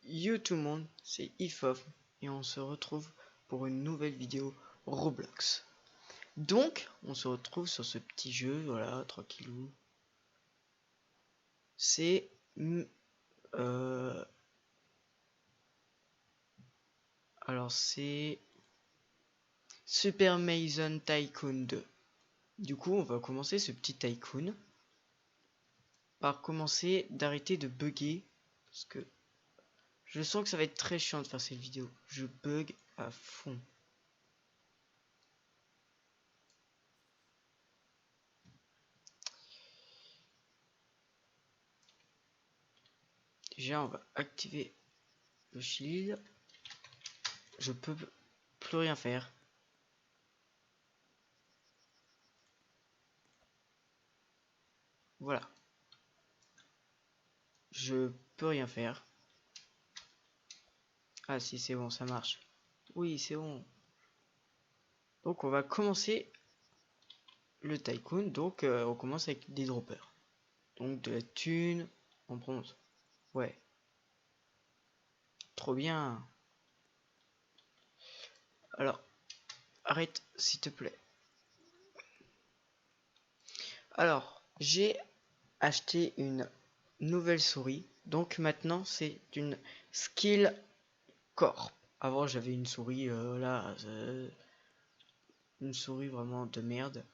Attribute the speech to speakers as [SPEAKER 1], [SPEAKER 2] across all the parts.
[SPEAKER 1] Yo tout le monde, c'est Ifof et on se retrouve pour une nouvelle vidéo Roblox. Donc, on se retrouve sur ce petit jeu, voilà, tranquillou. C'est alors c'est Super Maison Tycoon 2. Du coup, on va commencer ce petit tycoon par commencer d'arrêter de bugger parce que je sens que ça va être très chiant de faire cette vidéo. Je bug à fond. Déjà, on va activer le shield. Je peux plus rien faire. Voilà. Je peux rien faire. Ah si, c'est bon, ça marche. Oui, c'est bon. Donc on va commencer le tycoon. Donc on commence avec des droppers. Donc de la thune en bronze. Ouais. Trop bien. Alors, arrête s'il te plaît. Alors, j'ai acheté une nouvelle souris. Donc maintenant c'est une Skill Corp. Avant j'avais une souris une souris vraiment de merde.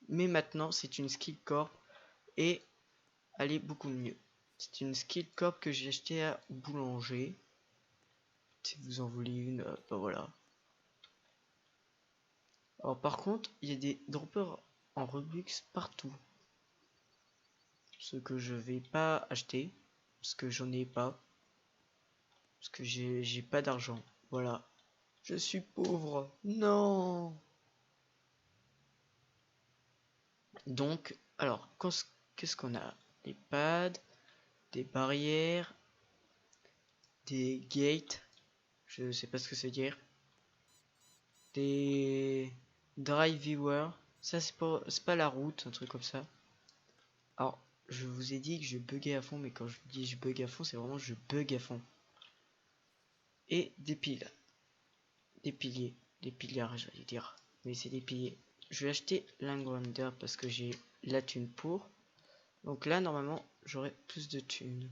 [SPEAKER 1] Mais maintenant c'est une Skill Corp et elle est beaucoup mieux. C'est une Skill Corp que j'ai acheté à Boulanger. Si vous en voulez une, ben voilà. Alors par contre, il y a des droppers en Robux partout. Ce que je vais pas acheter. Parce que j'en ai pas. Parce que j'ai pas d'argent. Voilà. Je suis pauvre. Non. Donc, alors, qu'est-ce qu'on a? Des pads, des barrières, des gates. Je sais pas ce que c'est dire. Des drive viewers. Ça, c'est pas la route, un truc comme ça. Alors, je vous ai dit que je buguais à fond, mais quand je dis je bug à fond, c'est vraiment je bug à fond. Et des piles. Des piliers. Des piliers, j'allais dire. Mais c'est des piliers. Je vais acheter l'Ungrounder parce que j'ai la thune pour. Donc là, normalement, j'aurai plus de thunes.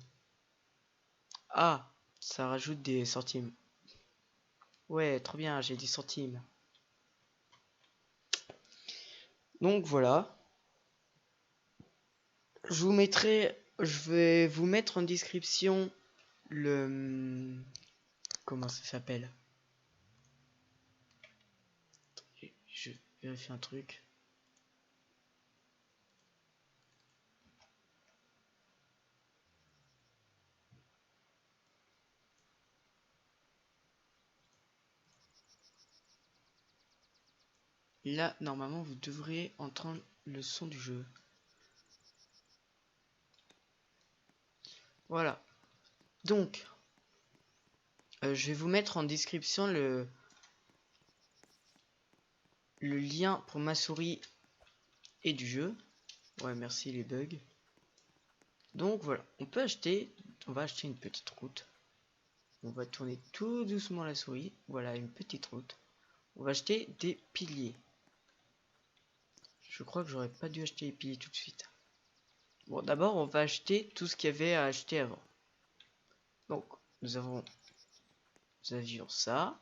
[SPEAKER 1] Ah, ça rajoute des centimes. Ouais, trop bien, j'ai des centimes. Donc voilà. Je vais vous mettre en description le... Comment ça s'appelle? Je vérifie un truc. Là, normalement, vous devrez entendre le son du jeu. Voilà. Donc, je vais vous mettre en description le lien pour ma souris et du jeu. Ouais, merci les bugs. Donc voilà, on va acheter une petite route. On va tourner tout doucement la souris. Voilà, une petite route. On va acheter des piliers. Je crois que j'aurais pas dû acheter les piliers tout de suite. Bon, d'abord, on va acheter tout ce qu'il y avait à acheter avant. Donc, nous avions ça.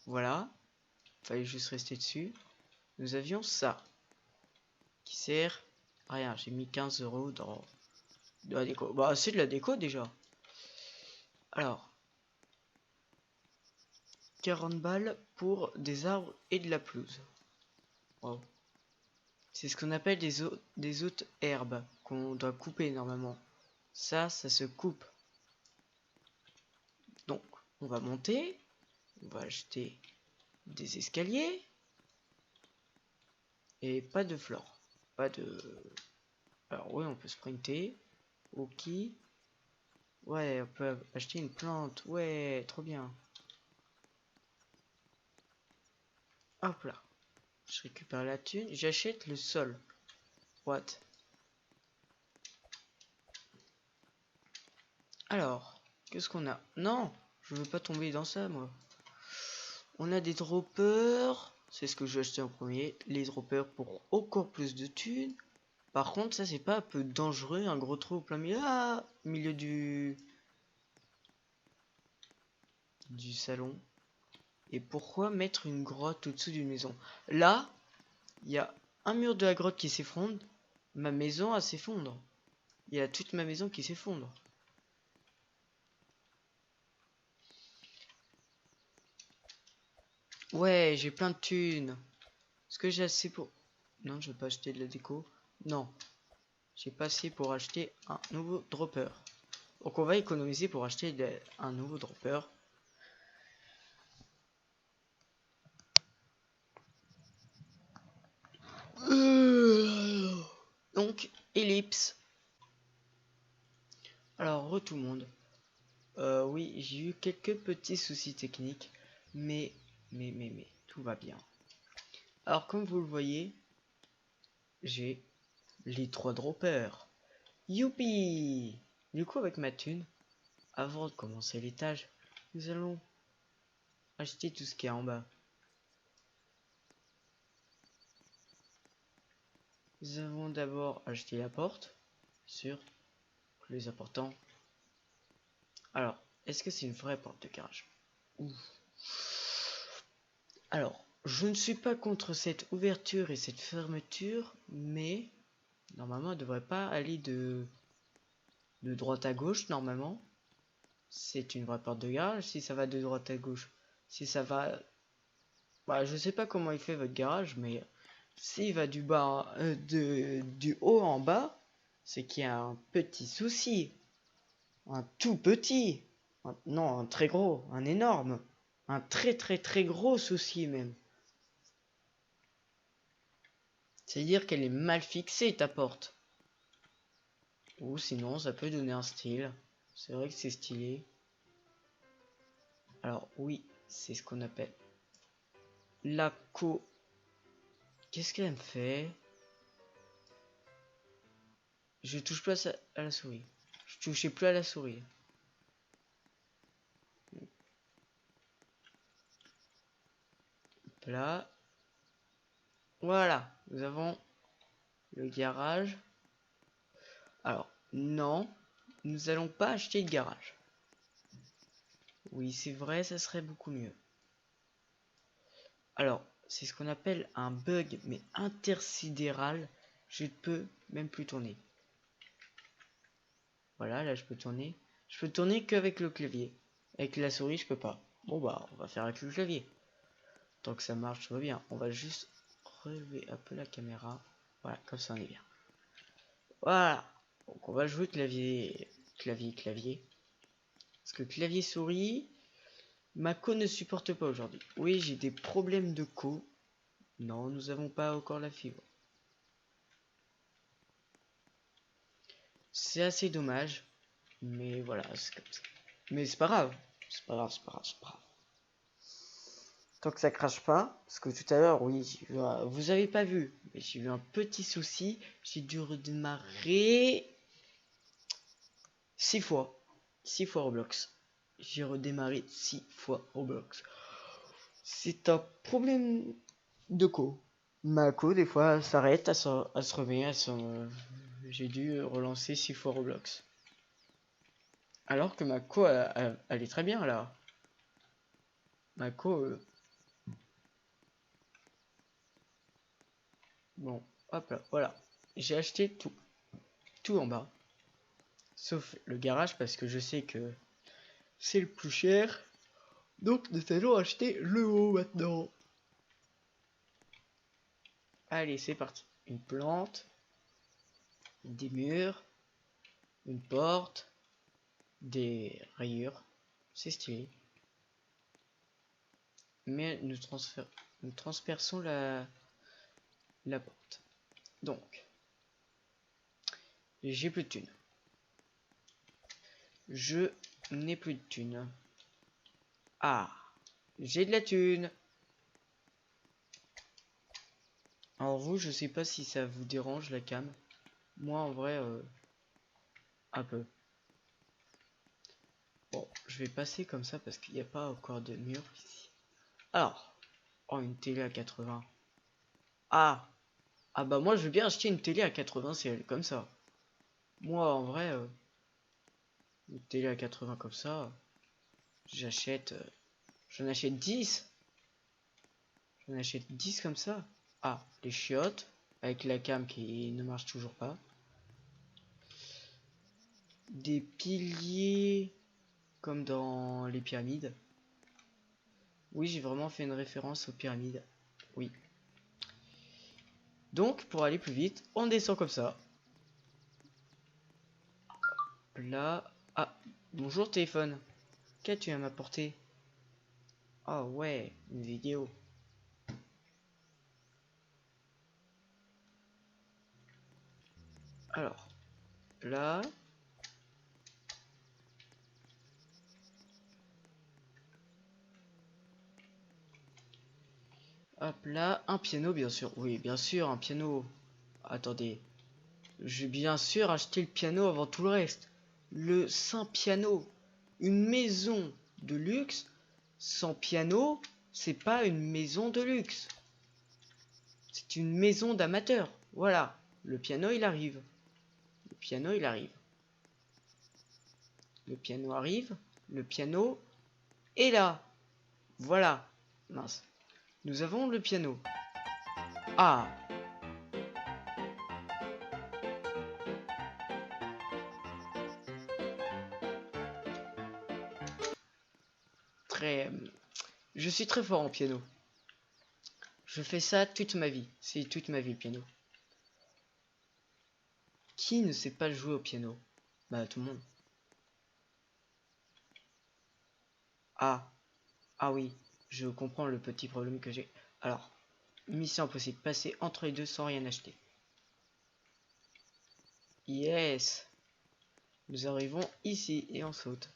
[SPEAKER 1] Voilà. Fallait juste rester dessus. Nous avions ça. Qui sert à rien. J'ai mis 15 € dans de la déco. Bah, c'est de la déco déjà. Alors, 40 balles pour des arbres et de la pelouse. Wow. C'est ce qu'on appelle des hautes herbes qu'on doit couper normalement. Ça se coupe. Donc, on va monter. On va acheter des escaliers. Et pas de flore. Pas de... Alors oui, on peut sprinter. Ok. Ouais, on peut acheter une plante. Ouais, trop bien. Hop là. Je récupère la thune. J'achète le sol. What? Alors, qu'est-ce qu'on a? Non, je veux pas tomber dans ça, moi. On a des droppers. C'est ce que je vais acheter en premier. Les droppers pour encore plus de thunes. Par contre, ça, c'est pas un peu dangereux, un gros trou au plein milieu, milieu du salon. Et pourquoi mettre une grotte au-dessous d'une maison? Là, il y a un mur de la grotte qui s'effondre. Ma maison, elle s'effondre. Il y a toute ma maison qui s'effondre. Ouais, j'ai plein de thunes. Est-ce que j'ai assez pour... Non, je vais pas acheter de la déco. Non, j'ai pas assez pour acheter un nouveau dropper. Donc on va économiser pour acheter un nouveau dropper. Donc, ellipse. Alors, tout le monde. Oui, j'ai eu quelques petits soucis techniques, mais, tout va bien. Alors, comme vous le voyez, j'ai les 3 droppers. Youpi! Du coup, avec ma thune, avant de commencer l'étage, nous allons acheter tout ce qui est en bas. Nous avons d'abord acheté la porte, sûr, plus important. Alors, est-ce que c'est une vraie porte de garage? Ouh. Alors, je ne suis pas contre cette ouverture et cette fermeture, mais normalement, elle devrait pas aller de droite à gauche, normalement. C'est une vraie porte de garage si ça va de droite à gauche. Si ça va... Bah, je sais pas comment il fait votre garage, mais s'il va du bas, du haut en bas, c'est qu'il y a un petit souci. Un tout petit. Non, un très gros, un énorme. Un très très très gros souci même. C'est-à-dire qu'elle est mal fixée ta porte. Ou sinon ça peut donner un style. C'est vrai que c'est stylé. Alors oui, c'est ce qu'on appelle la co. Qu'est-ce qu'elle me fait? Je touche plus à la souris. Je touchais plus à la souris. Là. Voilà, nous avons le garage. Alors, non, nous allons pas acheter de garage. Oui, c'est vrai, ça serait beaucoup mieux. Alors, c'est ce qu'on appelle un bug, mais intersidéral. Je ne peux même plus tourner. Voilà, là je peux tourner. Je peux tourner qu'avec le clavier. Avec la souris, je peux pas. Bon bah, on va faire avec le clavier. Tant que ça marche, tout va bien. On va juste relever un peu la caméra. Voilà, comme ça on est bien. Voilà. Donc on va jouer clavier, clavier. Parce que clavier souris, ma co ne supporte pas aujourd'hui. Oui, j'ai des problèmes de co. Non, nous n'avons pas encore la fibre. C'est assez dommage. Mais voilà, c'est comme ça. Mais c'est pas grave. C'est pas grave, c'est pas grave, c'est pas grave. Tant que ça crache pas, parce que tout à l'heure, oui, vous avez pas vu, mais j'ai eu un petit souci. J'ai dû redémarrer 6 fois. 6 fois Roblox. J'ai redémarré 6 fois Roblox. C'est un problème de co. Ma co, des fois, s'arrête, elle se remet, j'ai dû relancer 6 fois Roblox. Alors que ma co, elle est très bien là. Ma co, bon, hop là, voilà. J'ai acheté tout. Tout en bas. Sauf le garage parce que je sais que c'est le plus cher. Donc nous allons acheter le haut maintenant. Allez, c'est parti. Une plante. Des murs. Une porte. Des rayures. C'est stylé. Mais nous transperçons la porte. Donc, j'ai plus de thunes. Je n'ai plus de thunes. Ah, j'ai de la thune. Alors vous, je sais pas si ça vous dérange la cam. Moi, en vrai, un peu. Bon, je vais passer comme ça parce qu'il n'y a pas encore de mur ici. Alors, oh, une télé à 80. Ah, ah bah moi je veux bien acheter une télé à 80 CL comme ça. Moi en vrai, une télé à 80 comme ça, j'achète, j'en achète 10. J'en achète 10 comme ça. Ah, les chiottes avec la cam qui ne marche toujours pas. Des piliers comme dans les pyramides. Oui, j'ai vraiment fait une référence aux pyramides. Oui. Donc, pour aller plus vite, on descend comme ça. Là. Ah, bonjour téléphone. Qu'as-tu à m'apporter? Ah ouais, une vidéo. Alors, là. Hop là, un piano bien sûr. Oui, bien sûr, un piano. Attendez. J'ai bien sûr acheté le piano avant tout le reste. Le saint piano. Une maison de luxe sans piano, c'est pas une maison de luxe. C'est une maison d'amateurs. Voilà. Le piano, il arrive. Le piano, il arrive. Le piano arrive. Le piano est là. Voilà. Mince. Nous avons le piano. Ah. Très... Je suis très fort en piano. Je fais ça toute ma vie. C'est toute ma vie le piano. Qui ne sait pas jouer au piano? Bah tout le monde. Ah. Ah oui. Je comprends le petit problème que j'ai. Alors. Mission impossible. Passer entre les deux sans rien acheter. Yes. Nous arrivons ici et on saute.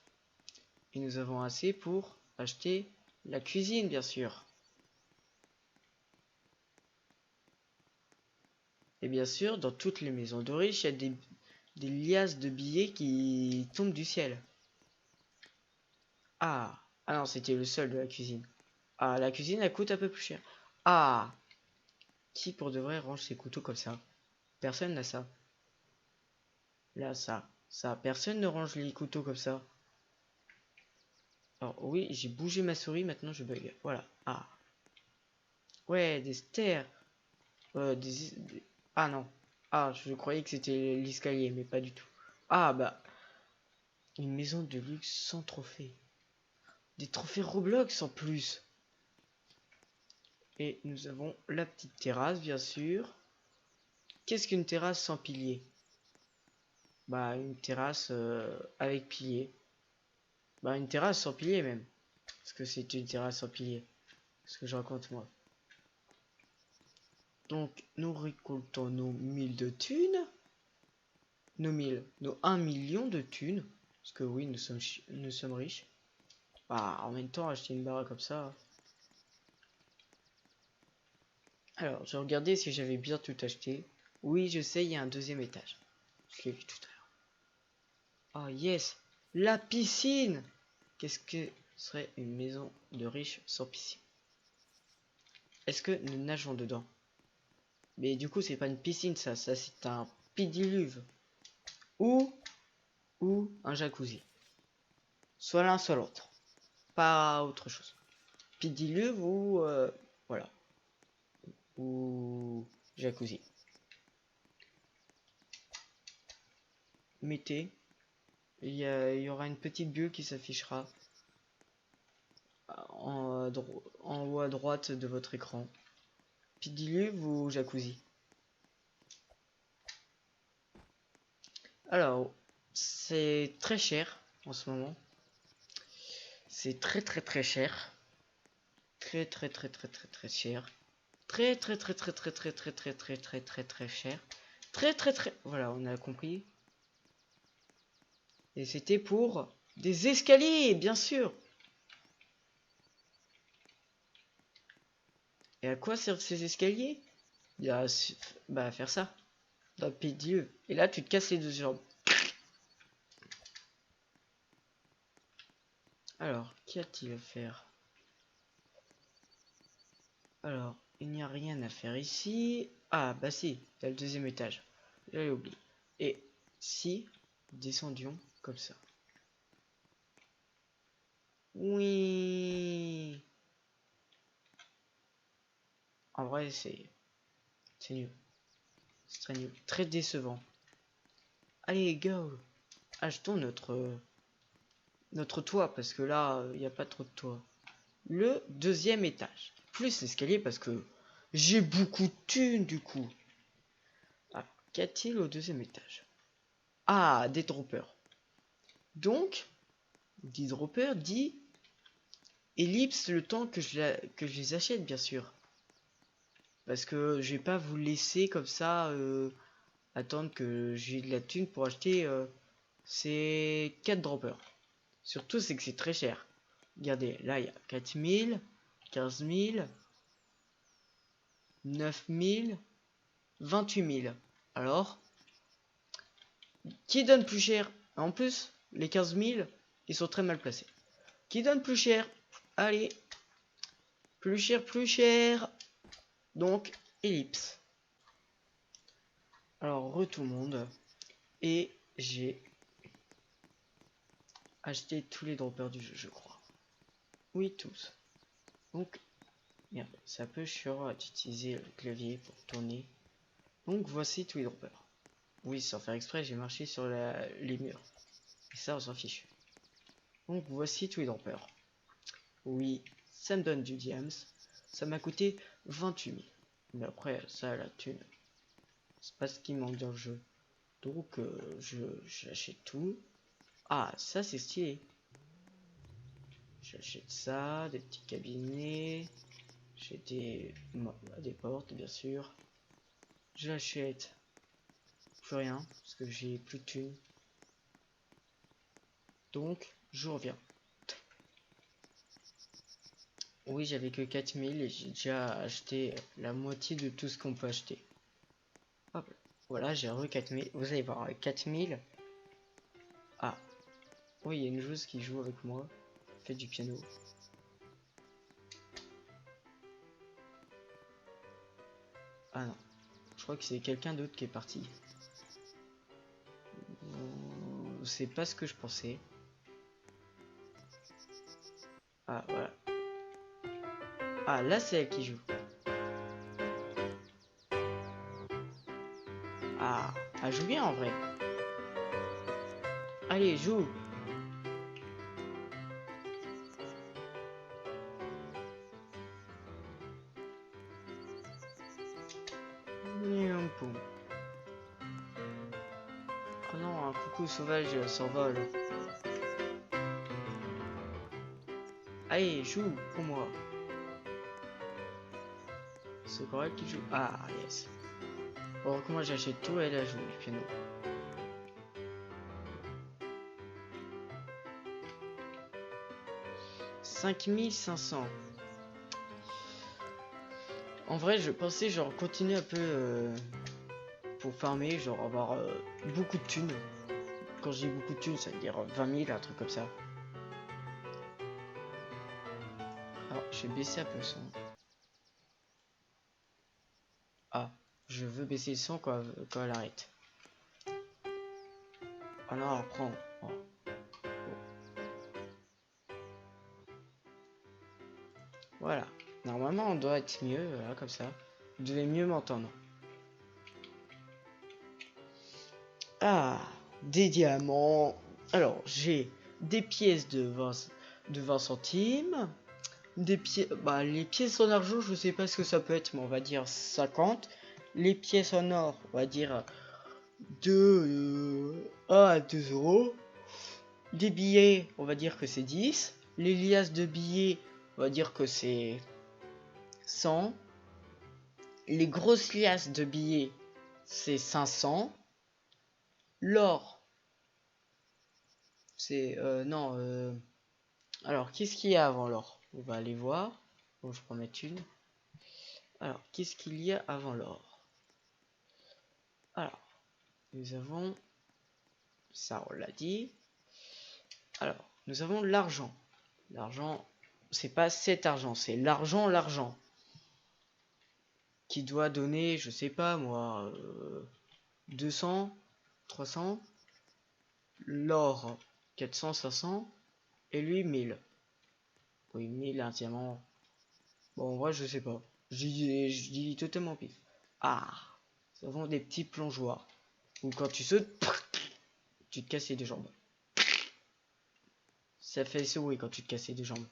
[SPEAKER 1] Et nous avons assez pour acheter la cuisine bien sûr. Et bien sûr, dans toutes les maisons de riches, il y a des liasses de billets qui tombent du ciel. Ah, ah non, c'était le seul de la cuisine. Ah, la cuisine, elle coûte un peu plus cher. Ah, qui pour de vrai range ses couteaux comme ça? Personne n'a ça. Là, ça, personne ne range les couteaux comme ça. Alors oui, j'ai bougé ma souris, maintenant je bug. Voilà. Ah, ouais, des stairs. Ah non. Ah, je croyais que c'était l'escalier, mais pas du tout. Ah bah, une maison de luxe sans trophée. Des trophées Roblox en plus. Et nous avons la petite terrasse, bien sûr. Qu'est-ce qu'une terrasse sans pilier? Bah, une terrasse avec pilier. Bah, une terrasse sans pilier même. Parce que c'est une terrasse sans pilier. Ce que je raconte moi. Donc, nous récoltons nos 1000 de thunes. Nos 1 million de thunes. Parce que oui, nous sommes riches. Bah, en même temps, acheter une baraque comme ça. Alors, je regardais si j'avais bien tout acheté. Oui, je sais, il y a un deuxième étage. Je l'ai vu tout à l'heure. Oh yes, la piscine. Qu'est-ce que serait une maison de riche sans piscine? Est-ce que nous nageons dedans? Mais du coup, c'est pas une piscine, ça c'est un pidiluve. Ou, ou un jacuzzi. Soit l'un, soit l'autre. Pas autre chose. Pidiluve ou... voilà. Ou jacuzzi. Mettez. Il y aura une petite bulle qui s'affichera en haut à droite de votre écran. Pidiluve ou jacuzzi? Alors, c'est très cher en ce moment. C'est très très très cher. Très très très très très très cher. Très très très très très très très très très très très très cher. Très très très... Voilà, on a compris. Et c'était pour des escaliers, bien sûr. Et à quoi servent ces escaliers? Bah, faire ça. Dans le pays de Dieu. Et là, tu te casses les deux jambes. Qu'y a-t-il à faire? Alors, il n'y a rien à faire ici. Ah, bah si, il y a le deuxième étage. J'avais oublié. Et si, descendions comme ça. Oui. En vrai, c'est nul. C'est très nul. Très décevant. Allez, go. Achetons notre toit, parce que là, il n'y a pas trop de toit. Le deuxième étage. Plus l'escalier, parce que j'ai beaucoup de thunes, du coup. Ah, qu'a-t-il au deuxième étage? Ah, des droppers. Donc, dit dropper dit ellipse le temps que que je les achète, bien sûr. Parce que je vais pas vous laisser comme ça attendre que j'ai de la thune pour acheter ces 4 droppers. Surtout, c'est que c'est très cher. Regardez, là, il y a 4000, 15000, 9000, 28000. Alors, qui donne plus cher? En plus, les 15000, ils sont très mal placés. Qui donne plus cher? Allez, plus cher, plus cher. Donc, ellipse. Alors, tout le monde. Et j'ai acheté tous les droppers du jeu, je crois. Oui, tous. Donc, merde, c'est un peu chiant d'utiliser le clavier pour tourner. Donc, voici tous les droppers. Oui, sans faire exprès, j'ai marché sur les murs. Et ça, on s'en fiche. Donc, voici tous les droppers. Oui, ça me donne du diams. Ça m'a coûté 28 000. Mais après, ça, la thune, c'est pas ce qui manque dans le jeu. Donc, j'achète tout. Ah, ça, c'est stylé. J'achète ça, des petits cabinets. J'ai des portes, bien sûr. J'achète plus rien, parce que j'ai plus de thunes. Donc, je reviens. Oui, j'avais que 4000 et j'ai déjà acheté la moitié de tout ce qu'on peut acheter. Hop, voilà, j'ai re 4000. Vous allez voir, avec 4000. Ah, oui, il y a une joueuse qui joue avec moi. Fait du piano. Ah non, je crois que c'est quelqu'un d'autre qui est parti. C'est pas ce que je pensais. Ah, voilà. Ah, là, c'est elle qui joue. Ah, elle joue bien en vrai. Allez, joue. Oh non, un coucou sauvage s'envole. Allez, joue pour moi. C'est correct qui joue. Ah, yes. Bon, comment j'achète tout, elle a joué du piano. « 5500. En vrai, je pensais genre continuer un peu pour farmer, genre avoir beaucoup de thunes. Quand j'ai beaucoup de thunes, ça veut dire 20 000, un truc comme ça. Alors, je vais baisser un peu le son. Ah, je veux baisser le son quand elle arrête. Ah non, alors prends. Oh. Voilà. Normalement, on doit être mieux, là, comme ça. Vous devez mieux m'entendre. Ah, des diamants. Alors, j'ai des pièces de 20 centimes. Des pièces, bah, les pièces en argent, je sais pas ce que ça peut être, mais on va dire 50. Les pièces en or, on va dire de 1 à 2 euros. Des billets, on va dire que c'est 10. Les liasses de billets, on va dire que c'est 100. Les grosses liasses de billets, c'est 500. L'or, c'est non. Alors, qu'est-ce qu'il y a avant l'or? On va aller voir. Bon, je prends ma thune. Alors, qu'est-ce qu'il y a avant l'or? Alors, nous avons ça, on l'a dit. Alors, nous avons l'argent. L'argent, c'est pas cet argent, c'est l'argent. Qui doit donner, je sais pas moi, 200, 300, l'or 400, 500, et lui 1000. Oui, 1000, un diamant. Bon, en vrai, je sais pas. Je dis totalement pif. Ah, ça vend des petits plongeoires. Ou quand tu sautes, tu te casses les deux jambes. Ça fait ce bruit quand tu te casses les deux jambes.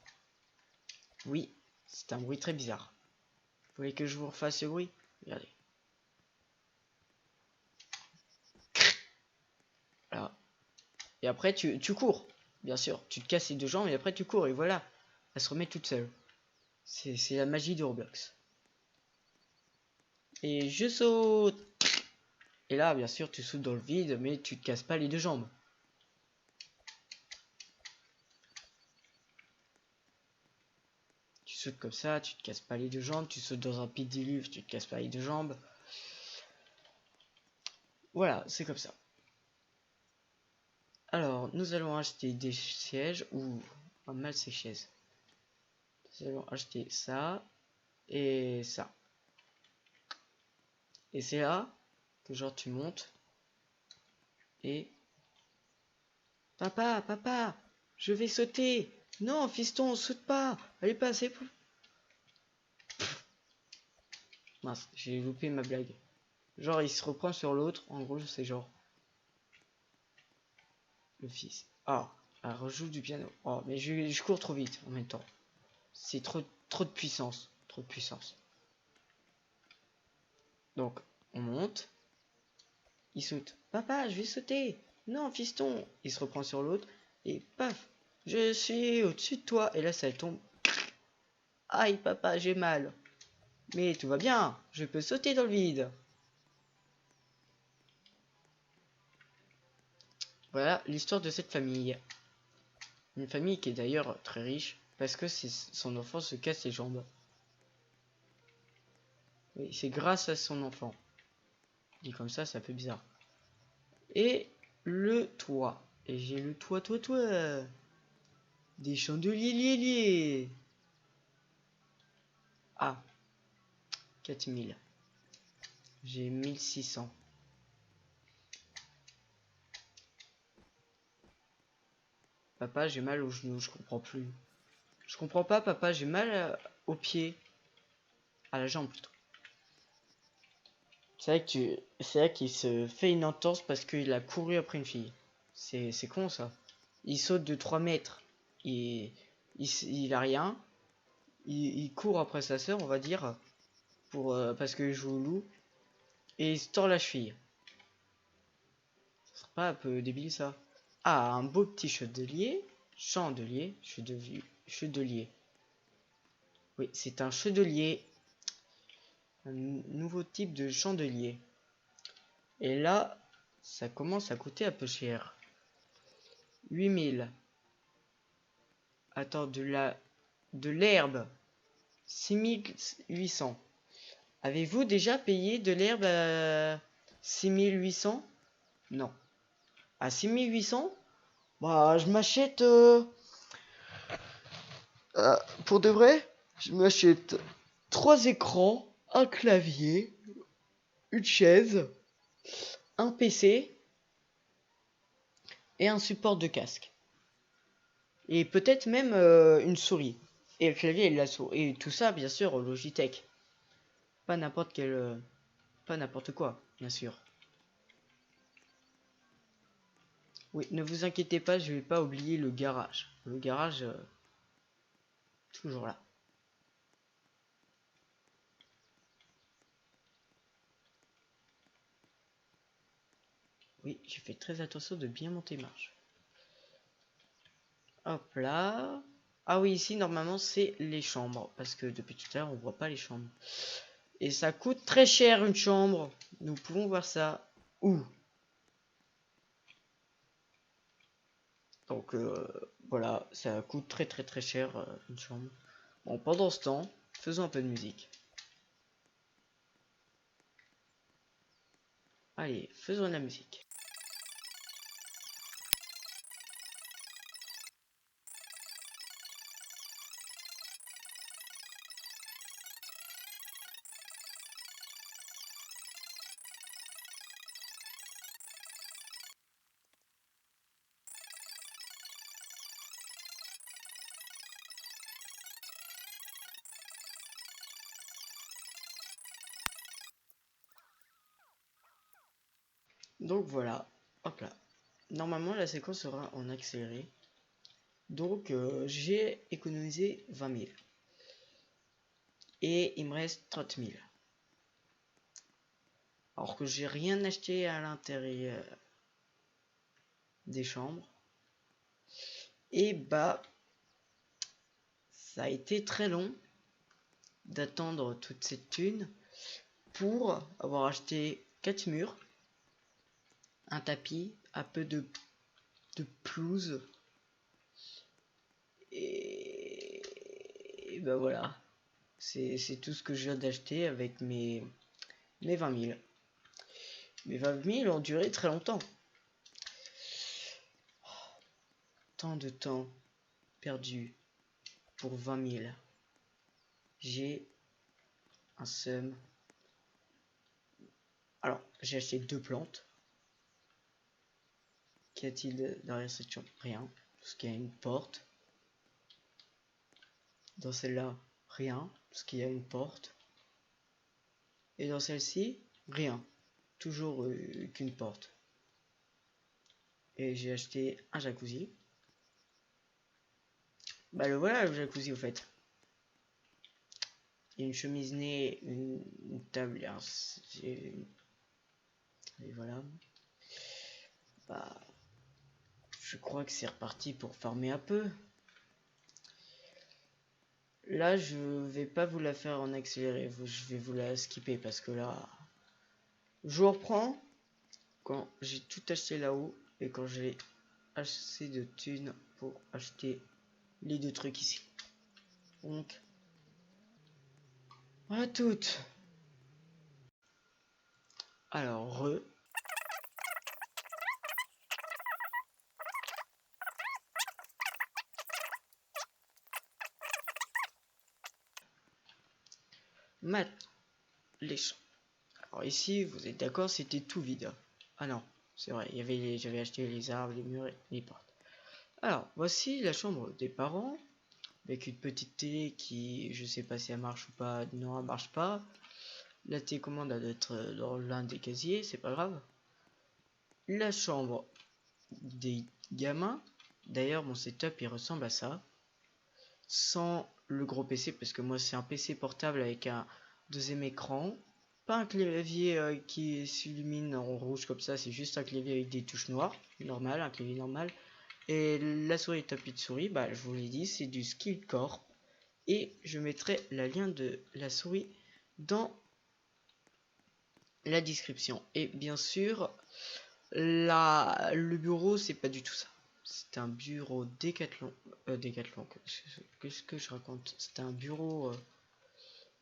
[SPEAKER 1] Oui, c'est un bruit très bizarre. Vous voulez que je vous refasse ce bruit? Regardez. Voilà. Et après, tu cours. Bien sûr, tu te casses les deux jambes et après tu cours et voilà. Elle se remet toute seule. C'est la magie de Roblox. Et je saute. Et là, bien sûr, tu sautes dans le vide, mais tu te casses pas les deux jambes. Tu sautes comme ça, tu te casses pas les deux jambes. Tu sautes dans un pédiluve, tu te casses pas les deux jambes. Voilà, c'est comme ça. Alors, nous allons acheter des sièges ou pas mal ces chaises. Nous allons acheter ça et ça. Et c'est là que genre tu montes et papa, papa, je vais sauter. Non, fiston, saute pas. Allez pas assez. Mince, j'ai loupé ma blague. Genre, il se reprend sur l'autre. En gros, c'est genre le fils. Ah, elle rejoue du piano. Oh, mais je cours trop vite en même temps. C'est trop de puissance. Trop de puissance. Donc, on monte. Il saute. Papa, je vais sauter. Non, fiston. Il se reprend sur l'autre. Et paf, je suis au-dessus de toi. Et là, ça tombe. Aïe, papa, j'ai mal. Mais tout va bien. Je peux sauter dans le vide. Voilà l'histoire de cette famille. Une famille qui est d'ailleurs très riche. Parce que son enfant se casse les jambes. Oui, c'est grâce à son enfant. Dit comme ça fait bizarre. Et le toit. Et j'ai le toit. Des chandeliers. Ah, 4000. J'ai 1600. Papa, j'ai mal au genou, je comprends plus. Je comprends pas, papa, j'ai mal au pied. À la jambe plutôt. C'est vrai qu'il se fait une entorse parce qu'il a couru après une fille. C'est con ça. Il saute de 3 mètres. Il a rien. Il court après sa sœur, on va dire. Parce qu'il joue au loup. Et il se tord la cheville. Ce serait pas un peu débile ça? Ah, un beau petit chandelier. Chandelier. Oui, c'est un chandelier. Un nouveau type de chandelier. Et là, ça commence à coûter un peu cher. 8000. Attends, de l'herbe. 6800. Avez-vous déjà payé de l'herbe à 6800? Non. À 6800? Bah, je m'achète... pour de vrai, je m'achète 3 écrans, un clavier, une chaise, un PC et un support de casque. Et peut-être même une souris. Et le clavier et la souris. Et tout ça, bien sûr, au Logitech. Pas n'importe quel... pas n'importe quoi, bien sûr. Oui, ne vous inquiétez pas, je vais pas oublier le garage. Le garage, toujours là. Oui, j'ai fait très attention de bien monter marche. Hop là. Ah oui, ici, normalement, c'est les chambres. Parce que depuis tout à l'heure, on voit pas les chambres. Et ça coûte très cher, une chambre. Nous pouvons voir ça. Où? Donc, voilà, ça coûte très cher, une chambre. Bon, pendant ce temps, faisons un peu de musique. Allez, faisons de la musique. Donc voilà, hop là. Normalement la séquence sera en accéléré. Donc j'ai économisé 20 000. Et il me reste 30 000. Alors que j'ai rien acheté à l'intérieur des chambres. Et bah, ça a été très long d'attendre toute cette thune pour avoir acheté 4 murs, un tapis, un peu de pelouse. Et bah voilà. C'est tout ce que je viens d'acheter avec mes 20 000. Mes 20 000 ont duré très longtemps. Tant de temps perdu pour 20 000. J'ai un seum. Alors, j'ai acheté 2 plantes. Qu'y a-t-il derrière cette chambre? Rien. Parce qu'il y a une porte. Dans celle-là, rien. Parce qu'il y a une porte. Et dans celle-ci, rien. Toujours qu'une porte. Et j'ai acheté un jacuzzi. Bah le voilà le jacuzzi au fait. Il y a une cheminée, une table, et voilà. Bah, je crois que c'est reparti pour farmer un peu. Là, je vais pas vous la faire en accéléré, je vais vous la skipper parce que là, je reprends quand j'ai tout acheté là-haut et quand j'ai assez de thunes pour acheter les 2 trucs ici. Donc, à toutes. Alors, les champs. Alors ici, vous êtes d'accord, c'était tout vide. Ah non, c'est vrai, j'avais acheté les arbres, les murs et les portes. Alors, voici la chambre des parents, avec une petite télé qui, je sais pas si elle marche ou pas, non, elle marche pas. La télécommande doit être dans l'un des casiers, c'est pas grave. La chambre des gamins, d'ailleurs mon setup il ressemble à ça, sans le gros PC, parce que moi c'est un PC portable avec un deuxième écran. Pas un clavier qui s'illumine en rouge comme ça, c'est juste un clavier avec des touches noires, normal, un clavier normal. Et la souris et tapis de souris, bah je vous l'ai dit, c'est du Skillcorp. Et je mettrai le lien de la souris dans la description. Et bien sûr, le bureau, c'est pas du tout ça. C'est un bureau Decathlon. Decathlon, qu'est-ce que je raconte? C'est un bureau.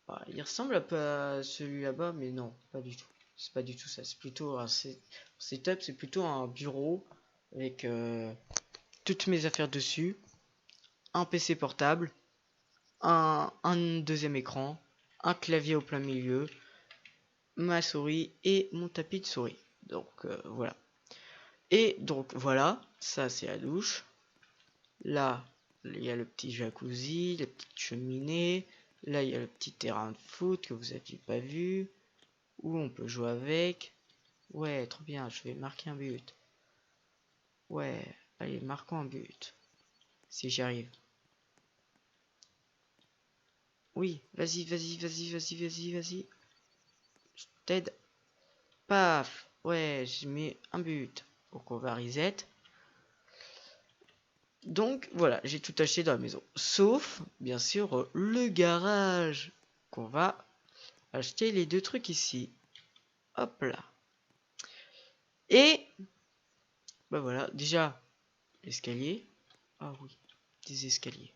[SPEAKER 1] Bah, il ressemble un peu à celui là-bas, mais non, pas du tout. C'est pas du tout ça. C'est plutôt un setup, c'est plutôt un bureau avec toutes mes affaires dessus, un PC portable, un deuxième écran, un clavier au plein milieu, ma souris et mon tapis de souris. Donc voilà. Et donc voilà, ça c'est la douche. Là, il y a le petit jacuzzi, la petite cheminée. Là, il y a le petit terrain de foot que vous n'aviez pas vu. Où on peut jouer avec. Ouais, trop bien, je vais marquer un but. Ouais, allez, marquons un but. Si j'y arrive. Oui, vas-y, vas-y, vas-y, vas-y, vas-y, vas-y. Je t'aide. Paf. Ouais, j'ai mis un but. Donc on va reset. Donc voilà, j'ai tout acheté dans la maison. Sauf, bien sûr, le garage. Qu'on va acheter les 2 trucs ici. Hop là. Et bah voilà, déjà l'escalier. Ah oui, des escaliers.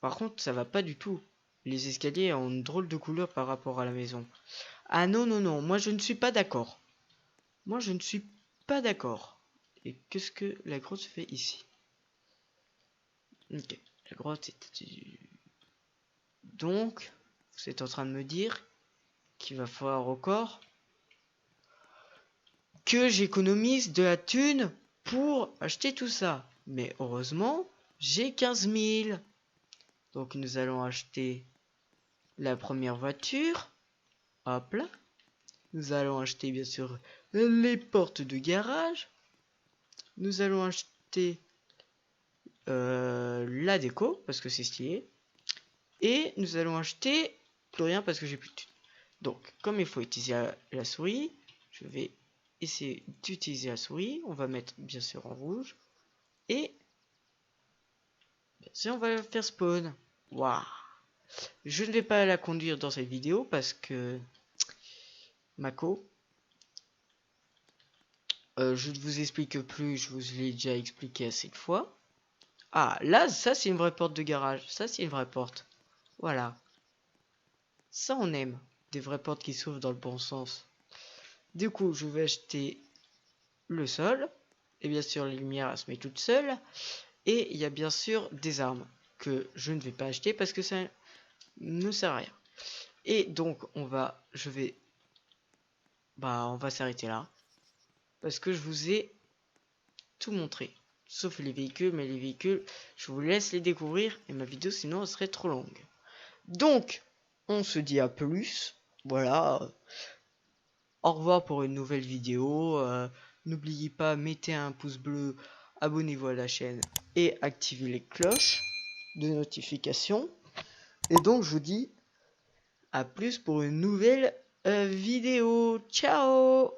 [SPEAKER 1] Par contre, ça va pas du tout. Les escaliers ont une drôle de couleur par rapport à la maison. Ah non, non, non, moi je ne suis pas d'accord. Moi je ne suis pas d'accord. Et qu'est-ce que la grotte fait ici? Ok, la grotte est... Donc, vous êtes en train de me dire qu'il va falloir encore que j'économise de la thune pour acheter tout ça. Mais heureusement, j'ai 15 000. Donc nous allons acheter la première voiture. Hop là. Nous allons acheter bien sûr les portes de garage. Nous allons acheter la déco parce que c'est stylé. Et nous allons acheter plus rien parce que j'ai plus de thunes. Donc, comme il faut utiliser la souris, je vais essayer d'utiliser la souris. On va mettre bien sûr en rouge. Et bien sûr, on va la faire spawn. Waouh! Je ne vais pas la conduire dans cette vidéo parce que Mako, je ne vous explique plus, je vous l'ai déjà expliqué assez de fois. Ah, là, ça c'est une vraie porte de garage. Ça c'est une vraie porte. Voilà. Ça on aime. Des vraies portes qui s'ouvrent dans le bon sens. Du coup, je vais acheter le sol. Et bien sûr, les lumières, elles se mettent toutes seules. Et il y a bien sûr des armes que je ne vais pas acheter parce que ça ne sert à rien. Et donc, on va s'arrêter là. Parce que je vous ai tout montré. Sauf les véhicules, mais les véhicules, je vous laisse les découvrir. Et ma vidéo, sinon, elle serait trop longue. Donc, on se dit à plus. Voilà. Au revoir pour une nouvelle vidéo. N'oubliez pas, mettez un pouce bleu, abonnez-vous à la chaîne et activez les cloches de notification. Et donc, je vous dis à plus pour une nouvelle vidéo. Ciao!